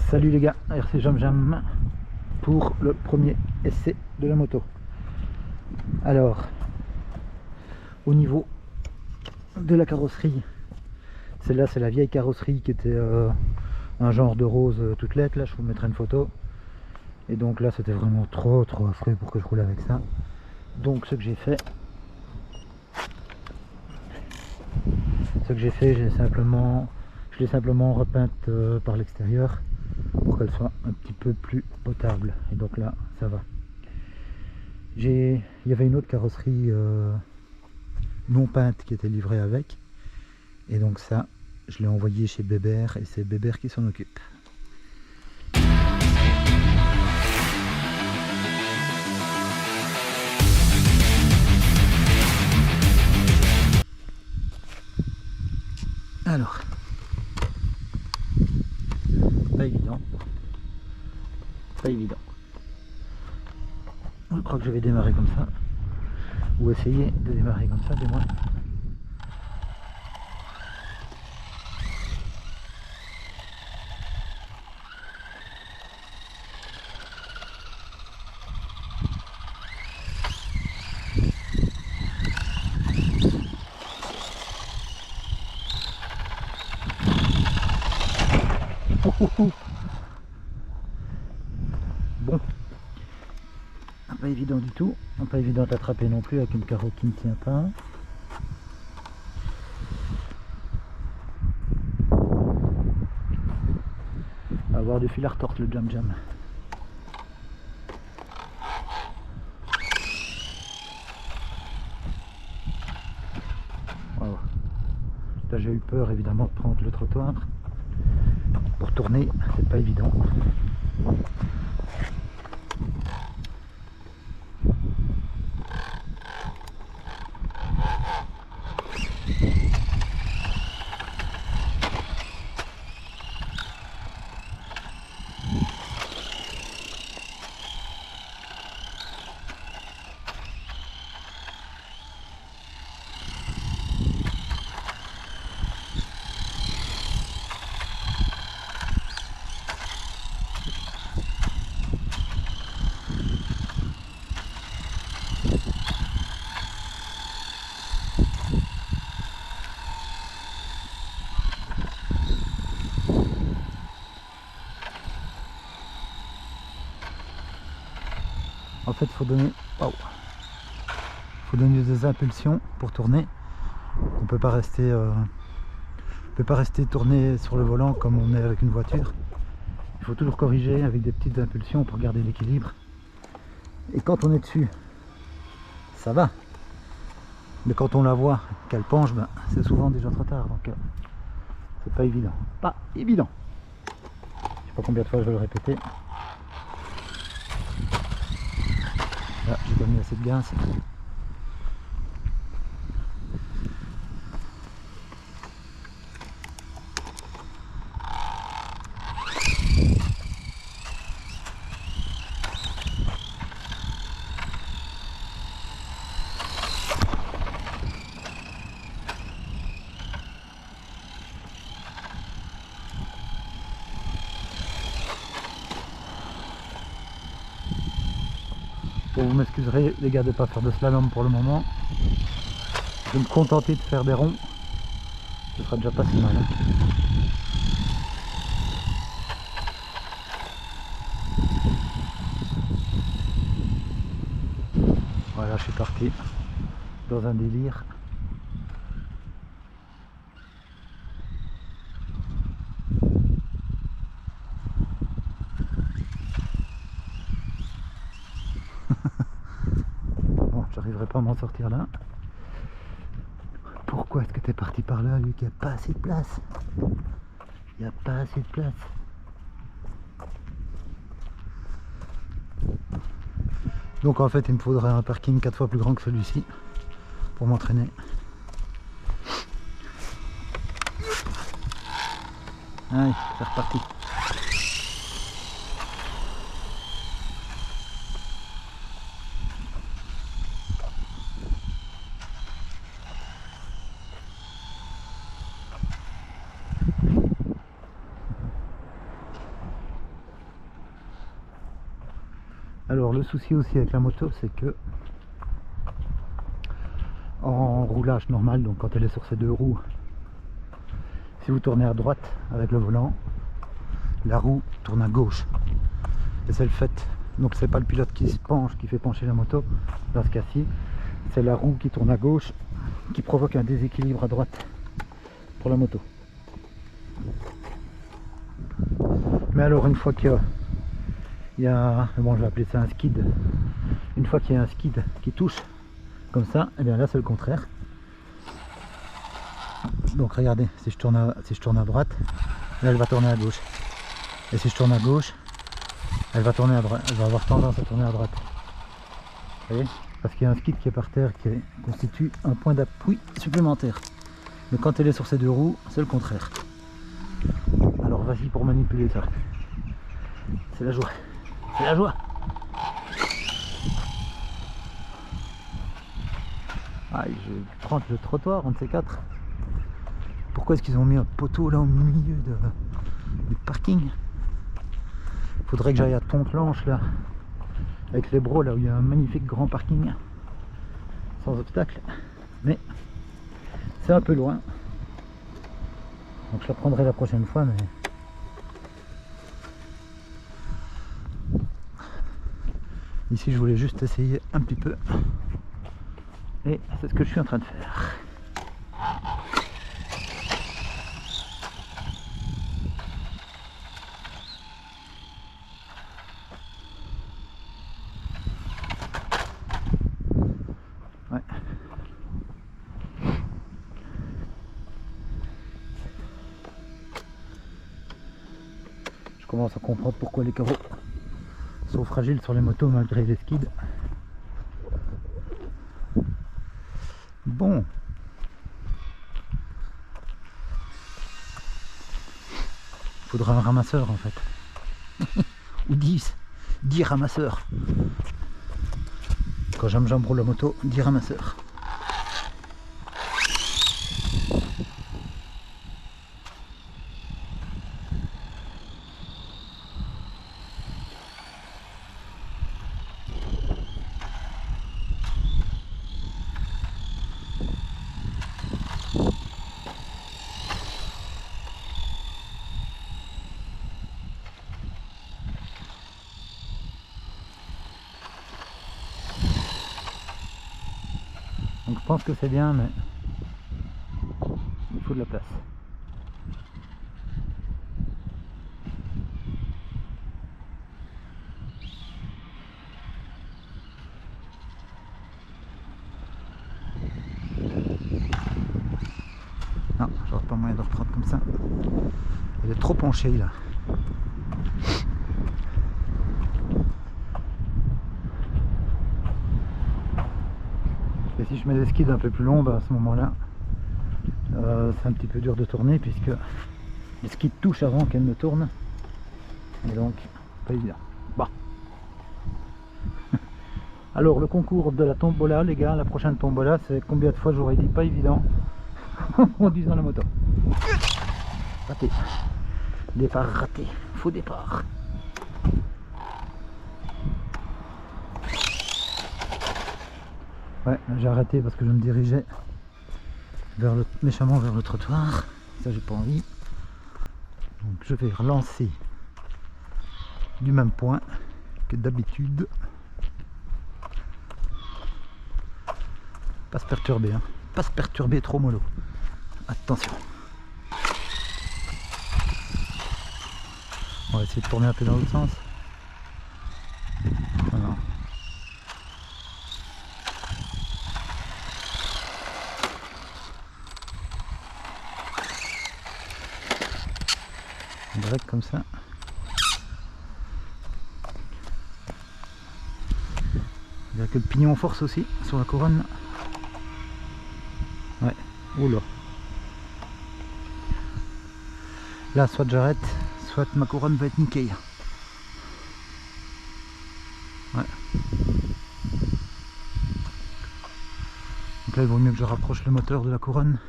Salut les gars, RC Jam Jam pour le premier essai de la moto. Alors, au niveau de la carrosserie, celle-là c'est la vieille carrosserie qui était un genre de rose toute lettre. Là je vous mettrai une photo. Et donc là c'était vraiment trop affreux pour que je roule avec ça. Donc ce que j'ai fait, je l'ai simplement repeinte par l'extérieur pour qu'elle soit un petit peu plus potable. Et donc là ça va. Il y avait une autre carrosserie non peinte qui était livrée avec, et donc ça je l'ai envoyé chez Bébert et c'est Bébert qui s'en occupe. Alors, pas évident, je crois que je vais démarrer comme ça, ou essayer de démarrer comme ça, du moins. Bon, pas évident du tout, pas évident d'attraper non plus avec une carreau qui ne tient pas. On va avoir du fil à retordre le Jam Jam. Wow. Là j'ai eu peur évidemment de prendre le trottoir. Pour tourner, c'est pas évident. En fait, faut donner des impulsions pour tourner. On peut pas rester tourné sur le volant comme on est avec une voiture. Il faut toujours corriger avec des petites impulsions pour garder l'équilibre. Et quand on est dessus, ça va. Mais quand on la voit qu'elle penche, ben, c'est souvent déjà trop tard. Donc c'est pas évident. Pas évident. Je sais pas combien de fois je vais le répéter. Là, j'ai pas mis assez de gaz. Bon, vous m'excuserez les gars de ne pas faire de slalom pour le moment. Je vais me contenter de faire des ronds. Ce sera déjà pas si mal. Hein. Voilà, je suis parti dans un délire. Bon, j'arriverai pas à m'en sortir là. Pourquoi est-ce que tu es parti par là, lui, qu'il n'y a pas assez de place? Il n'y a pas assez de place. Donc en fait, il me faudrait un parking 4 fois plus grand que celui-ci pour m'entraîner. Allez, c'est reparti. Alors le souci aussi avec la moto, c'est que en roulage normal, donc quand elle est sur ses deux roues, si vous tournez à droite avec le volant, la roue tourne à gauche. Et c'est le fait. Donc c'est pas le pilote qui se penche, qui fait pencher la moto dans ce cas-ci, c'est la roue qui tourne à gauche qui provoque un déséquilibre à droite pour la moto. Mais alors une fois qu'il y a, bon je vais appeler ça un skid, une fois qu'il y a un skid qui touche comme ça, et bien là c'est le contraire. Donc regardez, si je tourne à droite, là elle va tourner à gauche. Et si je tourne à gauche, elle va tourner à droite, elle va avoir tendance à tourner à droite. Vous voyez? Parce qu'il y a un skid qui est par terre qui constitue un point d'appui supplémentaire. Mais quand elle est sur ses deux roues, c'est le contraire. Alors vas-y pour manipuler ça. C'est la joie. C'est la joie. Ah, je prends le trottoir, on ne sait quatre. Pourquoi est-ce qu'ils ont mis un poteau là au milieu du parking? Faudrait que j'aille à Tontlanche là, avec les Bros, là où il y a un magnifique grand parking, sans obstacle. Mais c'est un peu loin. Donc je la prendrai la prochaine fois, mais... Ici je voulais juste essayer un petit peu. Et c'est ce que je suis en train de faire. Ouais. Je commence à comprendre pourquoi les carreaux sont fragiles sur les motos malgré les skids. Bon. Il faudra un ramasseur en fait. Ou 10 ramasseurs. Quand j'embrouille la moto, 10 ramasseurs. Donc je pense que c'est bien, mais il faut de la place. Non, j'aurais pas moyen de reprendre comme ça. Elle est trop penchée là. Et si je mets des skids un peu plus longs, bah à ce moment-là, c'est un petit peu dur de tourner puisque les skis touchent avant qu'elle ne tourne. Et donc, pas évident. Bon. Alors, le concours de la tombola, les gars, la prochaine tombola, c'est combien de fois j'aurais dit pas évident en conduisant la moto. Raté. Départ raté. Faux départ. Ouais, j'ai arrêté parce que je me dirigeais méchamment vers le trottoir. Ça, j'ai pas envie. Donc, je vais relancer du même point que d'habitude. Pas se perturber, hein. Pas se perturber trop mollo. Attention. On va essayer de tourner un peu dans l'autre sens. Voilà. Direct comme ça. Il y a que le pignon force aussi sur la couronne. Ouais, oula. Là, soit j'arrête, soit ma couronne va être niquée. Ouais. Donc là, il vaut mieux que je rapproche le moteur de la couronne.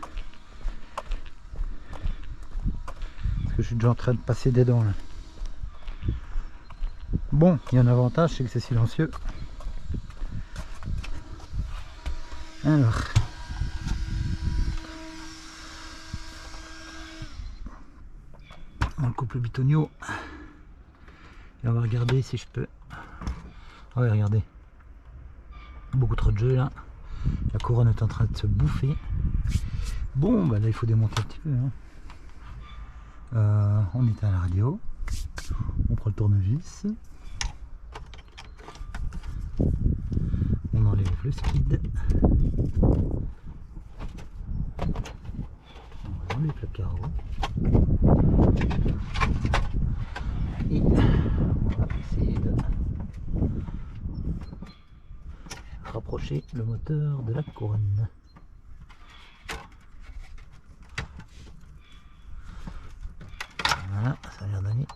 Parce que je suis déjà en train de passer des dents là. Bon, il y a un avantage, c'est que c'est silencieux. Alors, on coupe le bitonio et on va regarder si je peux. Ah ouais, regardez, beaucoup trop de jeu là. La couronne est en train de se bouffer. Bon, bah là il faut démonter un petit peu. Hein. On est à la radio. On prend le tournevis. On enlève le skid. On enlève le carreau. Et on va essayer de rapprocher le moteur de la couronne. Voilà, ça a l'air d'aller.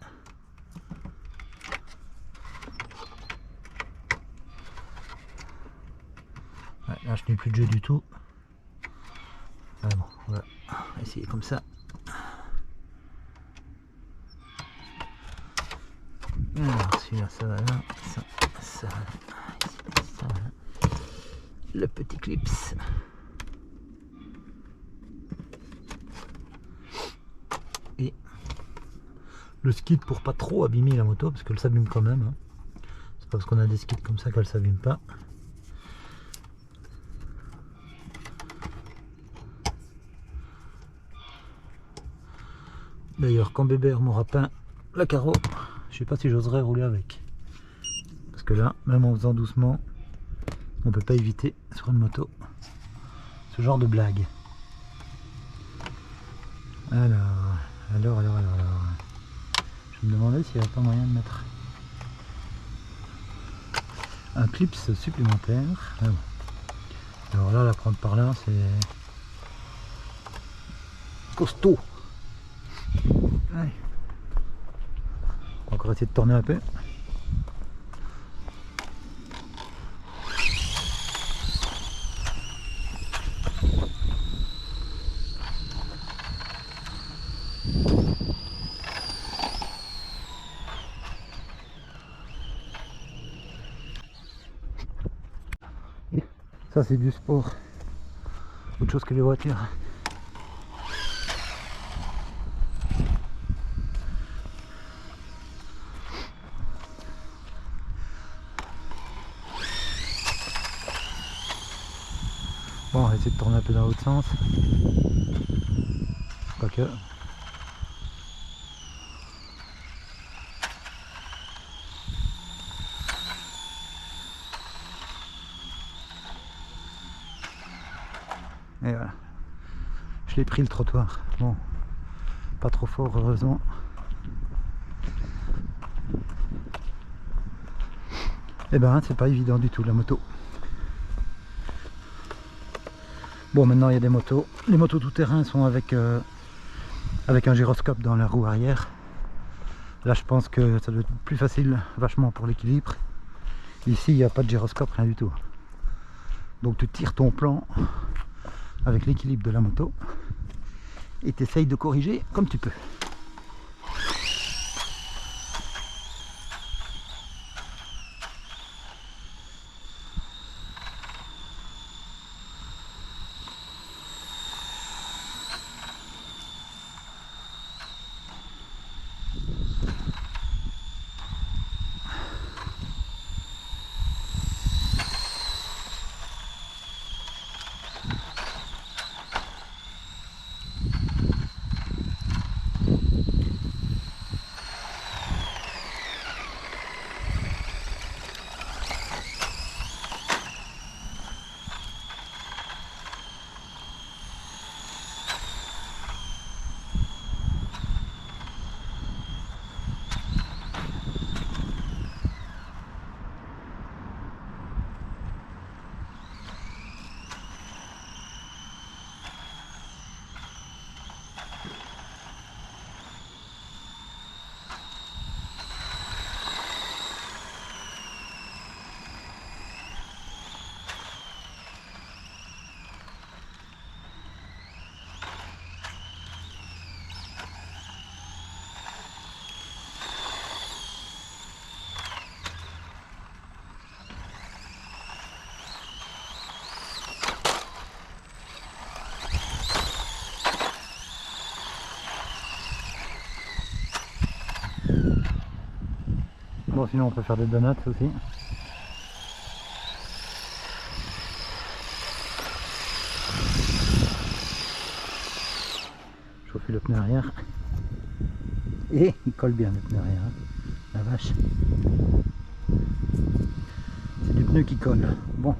Ouais, là je n'ai plus de jeu du tout. Ah bon, on va essayer comme ça. Alors celui-là ça va là, ça va là, ici, ça va là. Le petit clips. Et le skid pour pas trop abîmer la moto, parce qu'elle s'abîme quand même. Hein. C'est pas parce qu'on a des skids comme ça qu'elle s'abîme pas. D'ailleurs, quand Bébert m'aura peint la carreau, je sais pas si j'oserais rouler avec. Parce que là, même en faisant doucement, on peut pas éviter sur une moto ce genre de blague. Alors. Je me demandais s'il n'y avait pas moyen de mettre un clips supplémentaire. Ah bon. Alors là, la prendre par là, c'est costaud. Allez. On va encore essayer de tourner un peu. Ça c'est du sport, autre chose que les voitures. Bon, on va essayer de tourner un peu dans l'autre sens. Quoique. Et voilà. Je l'ai pris le trottoir. Bon, pas trop fort heureusement. Et ben c'est pas évident du tout la moto. Bon, maintenant il y a des motos. Les motos tout terrain sont avec un gyroscope dans la roue arrière. Là je pense que ça doit être plus facile vachement pour l'équilibre. Ici il n'y a pas de gyroscope, rien du tout. Donc tu tires ton plan avec l'équilibre de la moto et tu essayes de corriger comme tu peux. Bon, sinon on peut faire des donuts aussi. Chauffer le pneu arrière. Et il colle bien le pneu arrière. Hein. La vache. C'est du pneu qui colle. Bon.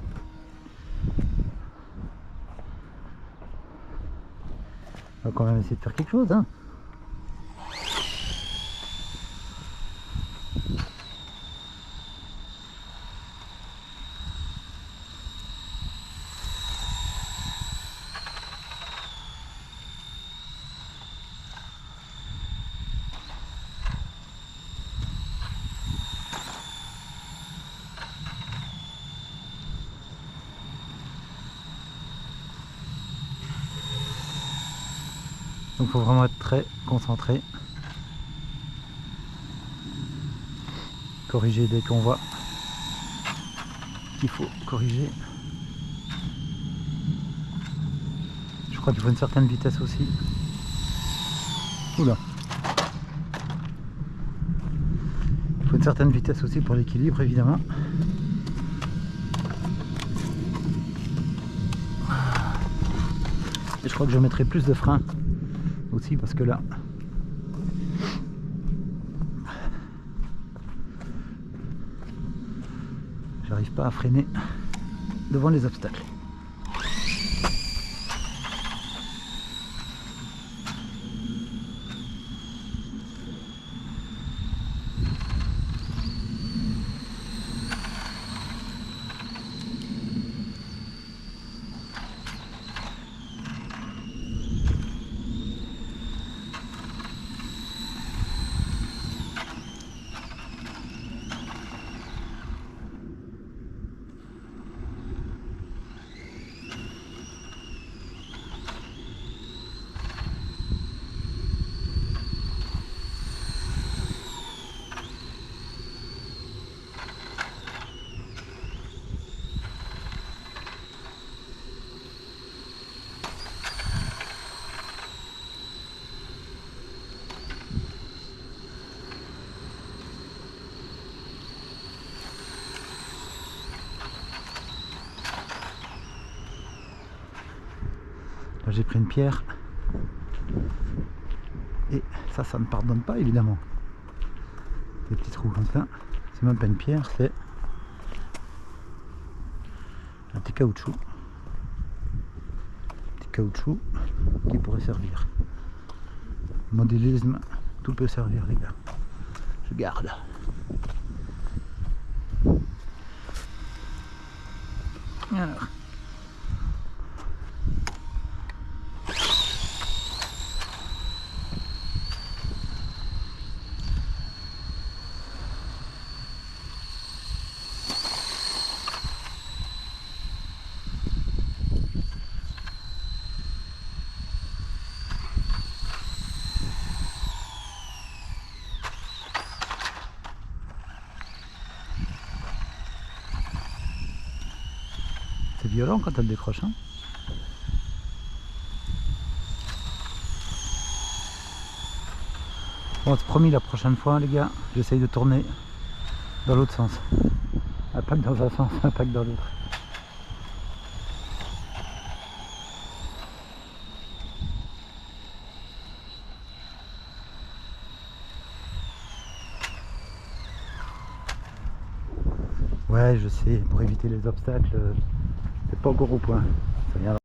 On va quand même essayer de faire quelque chose. Hein. Donc il faut vraiment être très concentré. Corriger dès qu'on voit qu'il faut corriger. Je crois qu'il faut une certaine vitesse aussi. Oula. Il faut une certaine vitesse aussi pour l'équilibre évidemment. Et je crois que je mettrai plus de frein aussi parce que là j'arrive pas à freiner devant les obstacles. J'ai pris une pierre et ça ne pardonne pas évidemment. Des petits trous comme ça, c'est même pas une pierre, c'est un petit caoutchouc. Petit caoutchouc qui pourrait servir. Modélisme, tout peut servir les gars. Je garde. Alors. C'est violent quand elle décroche. Hein. Bon, c'est promis, la prochaine fois, les gars, j'essaye de tourner dans l'autre sens. Pas que dans un sens, pas que dans l'autre. Ouais, je sais, pour éviter les obstacles, c'est pas encore au point. Ça viendra.